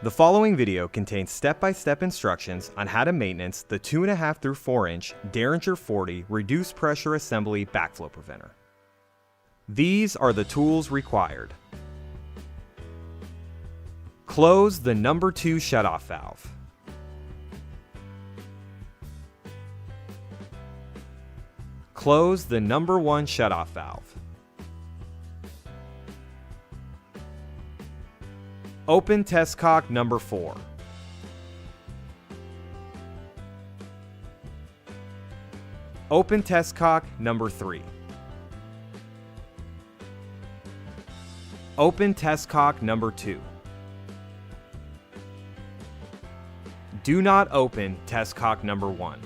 The following video contains step-by-step instructions on how to maintenance the 2.5 through 4 inch Deringer 40 reduced pressure assembly backflow preventer. These are the tools required. Close the number 2 shutoff valve. Close the number 1 shutoff valve. Open test cock number 4. Open test cock number 3. Open test cock number 2. Do not open test cock number 1.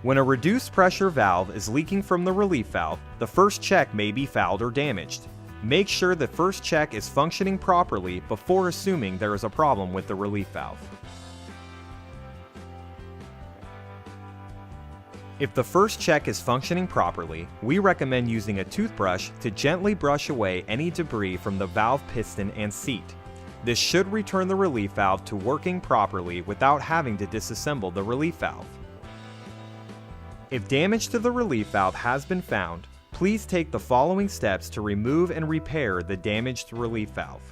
When a reduced pressure valve is leaking from the relief valve, the first check may be fouled or damaged. Make sure the first check is functioning properly before assuming there is a problem with the relief valve. If the first check is functioning properly, we recommend using a toothbrush to gently brush away any debris from the valve piston and seat. This should return the relief valve to working properly without having to disassemble the relief valve. If damage to the relief valve has been found, please take the following steps to remove and repair the damaged relief valve.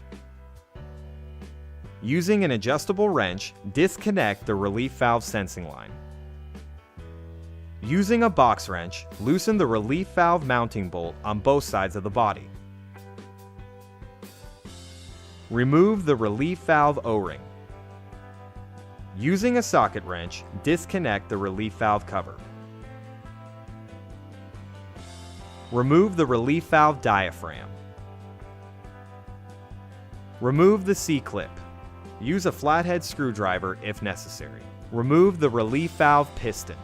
Using an adjustable wrench, disconnect the relief valve sensing line. Using a box wrench, loosen the relief valve mounting bolt on both sides of the body. Remove the relief valve O-ring. Using a socket wrench, disconnect the relief valve cover. Remove the relief valve diaphragm. Remove the C-clip. Use a flathead screwdriver if necessary. Remove the relief valve piston.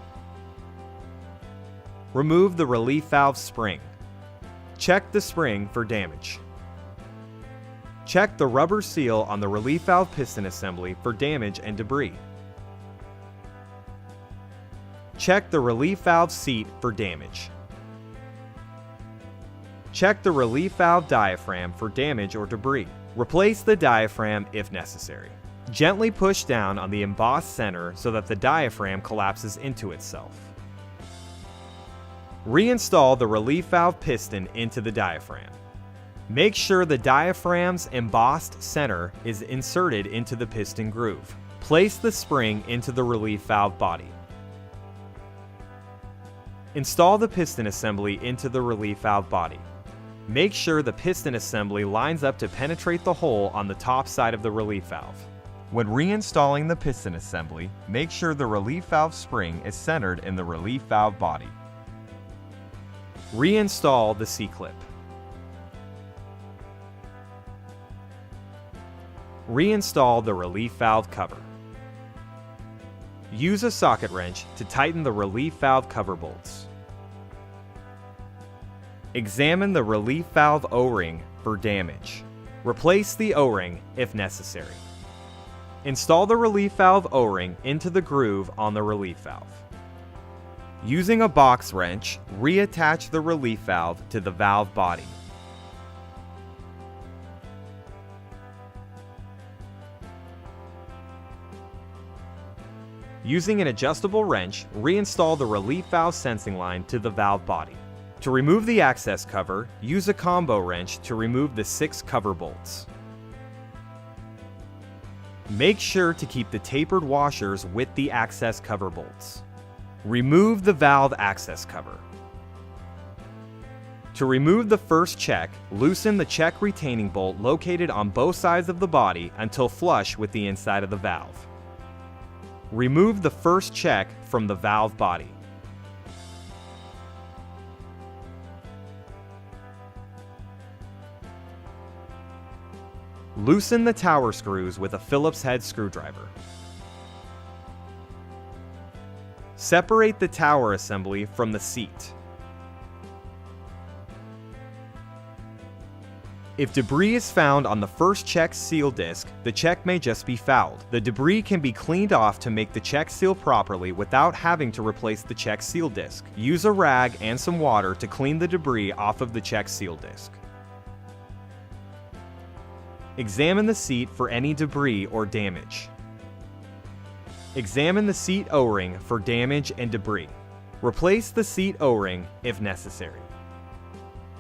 Remove the relief valve spring. Check the spring for damage. Check the rubber seal on the relief valve piston assembly for damage and debris. Check the relief valve seat for damage. Check the relief valve diaphragm for damage or debris. Replace the diaphragm if necessary. Gently push down on the embossed center so that the diaphragm collapses into itself. Reinstall the relief valve piston into the diaphragm. Make sure the diaphragm's embossed center is inserted into the piston groove. Place the spring into the relief valve body. Install the piston assembly into the relief valve body. Make sure the piston assembly lines up to penetrate the hole on the top side of the relief valve. When reinstalling the piston assembly, make sure the relief valve spring is centered in the relief valve body. Reinstall the C-clip. Reinstall the relief valve cover. Use a socket wrench to tighten the relief valve cover bolts. Examine the relief valve O-ring for damage. Replace the O-ring if necessary. Install the relief valve O-ring into the groove on the relief valve. Using a box wrench, reattach the relief valve to the valve body. Using an adjustable wrench, reinstall the relief valve sensing line to the valve body. To remove the access cover, use a combo wrench to remove the 6 cover bolts. Make sure to keep the tapered washers with the access cover bolts. Remove the valve access cover. To remove the first check, loosen the check retaining bolt located on both sides of the body until flush with the inside of the valve. Remove the first check from the valve body. Loosen the tower screws with a Phillips head screwdriver. Separate the tower assembly from the seat. If debris is found on the first check seal disc, the check may just be fouled. The debris can be cleaned off to make the check seal properly without having to replace the check seal disc. Use a rag and some water to clean the debris off of the check seal disc. Examine the seat for any debris or damage. Examine the seat O-ring for damage and debris. Replace the seat O-ring if necessary.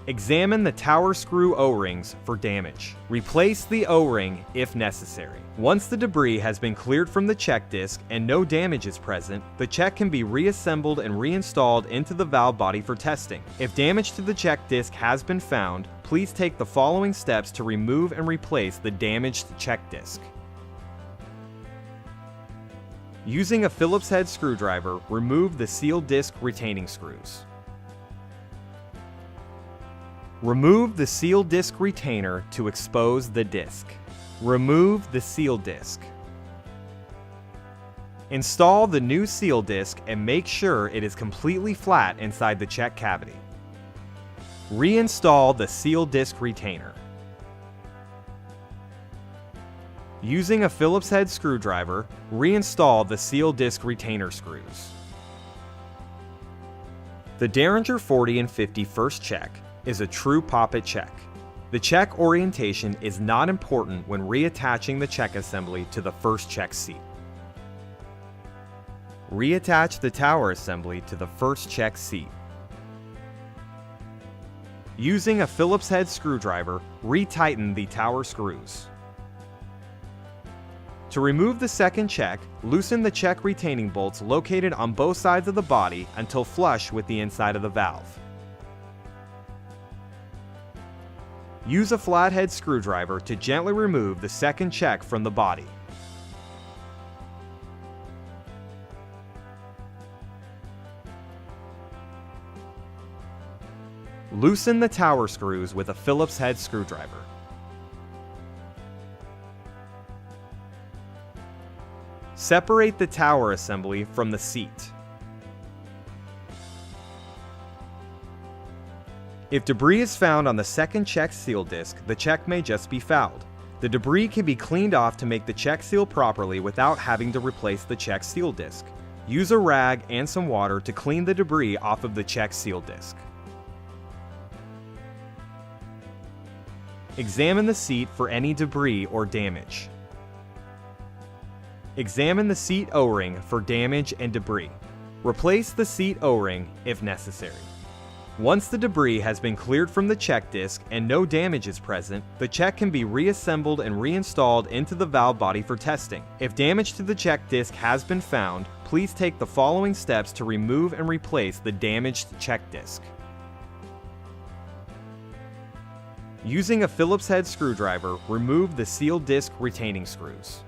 Examine the tower screw O-rings for damage. Replace the O-ring if necessary. Once the debris has been cleared from the check disc and no damage is present, the check can be reassembled and reinstalled into the valve body for testing. If damage to the check disc has been found, please take the following steps to remove and replace the damaged check disc. Using a Phillips head screwdriver, remove the seal disc retaining screws. Remove the seal disc retainer to expose the disc. Remove the seal disc. Install the new seal disc and make sure it is completely flat inside the check cavity. Reinstall the seal disc retainer. Using a Phillips head screwdriver, reinstall the seal disc retainer screws. The Deringer 40 and 50 first check is a true poppet check. The check orientation is not important when reattaching the check assembly to the first check seat. Reattach the tower assembly to the first check seat. Using a Phillips head screwdriver, retighten the tower screws. To remove the second check, loosen the check retaining bolts located on both sides of the body until flush with the inside of the valve. Use a flathead screwdriver to gently remove the second check from the body. Loosen the tower screws with a Phillips head screwdriver. Separate the tower assembly from the seat. If debris is found on the second check seal disc, the check may just be fouled. The debris can be cleaned off to make the check seal properly without having to replace the check seal disc. Use a rag and some water to clean the debris off of the check seal disc. Examine the seat for any debris or damage. Examine the seat O-ring for damage and debris. Replace the seat O-ring if necessary. Once the debris has been cleared from the check disc and no damage is present, the check can be reassembled and reinstalled into the valve body for testing. If damage to the check disc has been found, please take the following steps to remove and replace the damaged check disc. Using a Phillips head screwdriver, remove the seal disc retaining screws.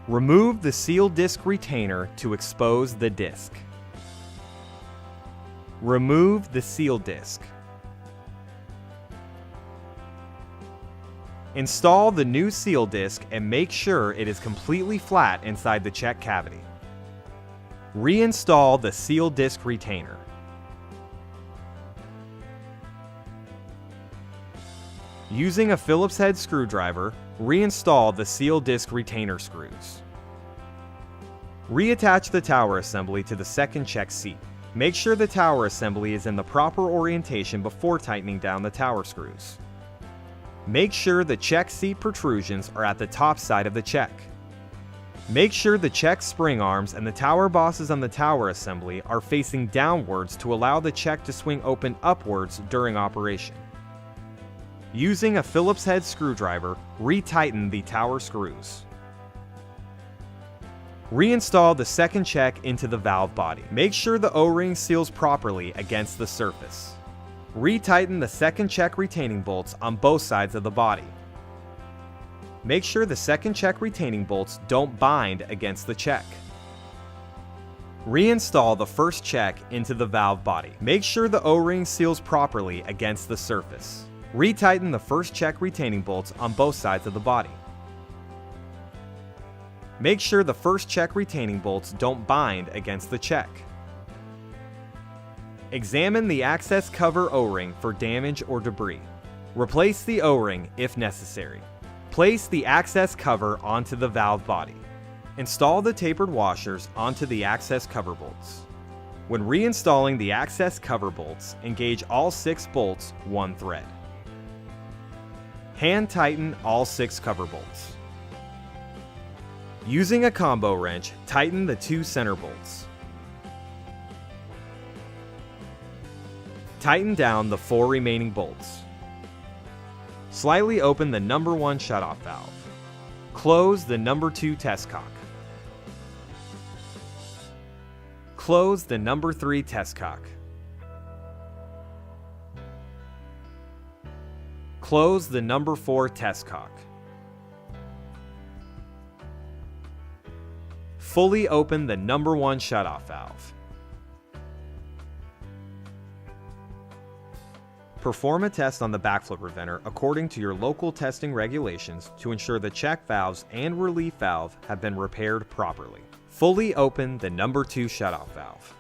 Remove the seal disc retainer to expose the disc. Remove the seal disc. Install the new seal disc and make sure it is completely flat inside the check cavity. Reinstall the seal disc retainer. Using a Phillips head screwdriver, reinstall the seal disc retainer screws. Reattach the tower assembly to the second check seat. Make sure the tower assembly is in the proper orientation before tightening down the tower screws. Make sure the check seat protrusions are at the top side of the check. Make sure the check spring arms and the tower bosses on the tower assembly are facing downwards to allow the check to swing open upwards during operation. Using a Phillips head screwdriver, retighten the tower screws. Reinstall the second check into the valve body. Make sure the O-ring seals properly against the surface. Retighten the second check retaining bolts on both sides of the body. Make sure the second check retaining bolts don't bind against the check. Reinstall the first check into the valve body. Make sure the O-ring seals properly against the surface. Retighten the first check retaining bolts on both sides of the body. Make sure the first check retaining bolts don't bind against the check. Examine the access cover O-ring for damage or debris. Replace the O-ring if necessary. Place the access cover onto the valve body. Install the tapered washers onto the access cover bolts. When reinstalling the access cover bolts, engage all 6 bolts one thread. Hand tighten all 6 cover bolts. Using a combo wrench, tighten the 2 center bolts. Tighten down the 4 remaining bolts. Slightly open the number 1 shutoff valve. Close the number 2 test cock. Close the number 3 test cock. Close the number 4 test cock. Fully open the number 1 shutoff valve. Perform a test on the backflow preventer according to your local testing regulations to ensure the check valves and relief valve have been repaired properly. Fully open the number 2 shutoff valve.